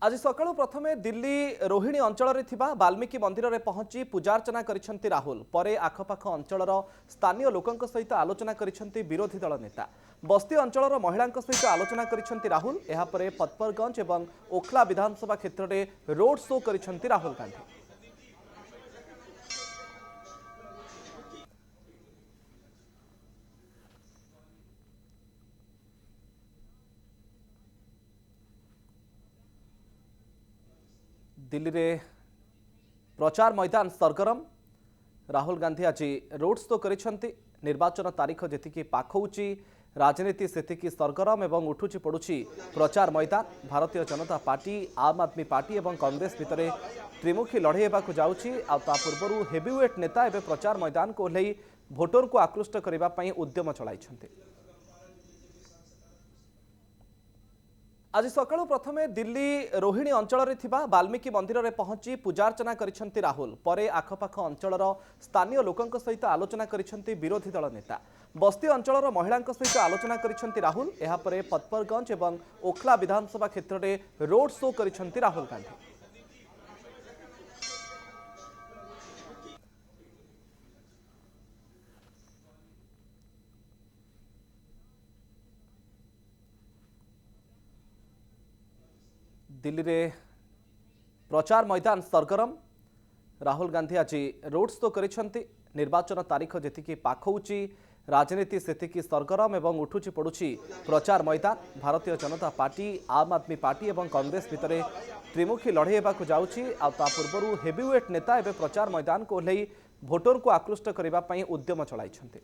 आज सकाळु प्रथमे दिल्ली रोहिणी अंचल वाल्मीकि मंदिर में पहुंची पूजार्चना करिसेंती राहुल परे आखपाख अंचलर स्थानीय लोकंक सहित आलोचना करिसेंती विरोधी दल नेता। बस्ती अंचलर महिलांक सहित आलोचना करिसेंती राहुल। एहा परे पतपरगंज एवं ओखला विधानसभा क्षेत्र में रोड शो करिसेंती राहुल गांधी। दिल्ली रे प्रचार मैदान सरगरम। राहुल गांधी आज रोड शो करिसेंती। निर्वाचन तारीख जेतिकी पाखौची राजनीति सेतिकी सरगरम एवं उठुची पड़ुची प्रचार मैदान। भारतीय जनता पार्टी आम आदमी पार्टी एवं कांग्रेस भितर त्रिमुखी लड़े होगाकू जाउची। आ ता पूर्वरु हेवीवेट नेता एवं प्रचार मैदान को ओह्लई भोटर को आकृष्ट करबा पई उद्यम चलाइछंती। आज सकाळु प्रथमे दिल्ली रोहिणी अंचल में वाल्मीकि मंदिर में पहुंची पूजार्चना करिसेंती राहुल परे आखपाख अंचलर स्थानीय लोकंक सहित आलोचना करिसेंती विरोधी दल नेता। बस्ती अंचलर महिलांक सहित आलोचना करिसेंती राहुल। एहा परे पतपरगंज एवं ओखला विधानसभा क्षेत्र में रोड शो करिसेंती राहुल गांधी। दिल्ली रे प्रचार मैदान सरगरम। राहुल गांधी आज रोड शो करिसेंती। निर्वाचन तारीख जेतिकी पाखौची राजनीति सेतिकी सरगरम एवं उठुची पड़ुची प्रचार मैदान। भारतीय जनता पार्टी आम आदमी पार्टी एवं कांग्रेस भितर त्रिमुखी लड़े होगाकू जाउची। आ ता पूर्वरु हेवीवेट नेता एवं प्रचार मैदान को ओह्लई भोटर को आकृष्ट करबा पई उद्यम चलाइछंती।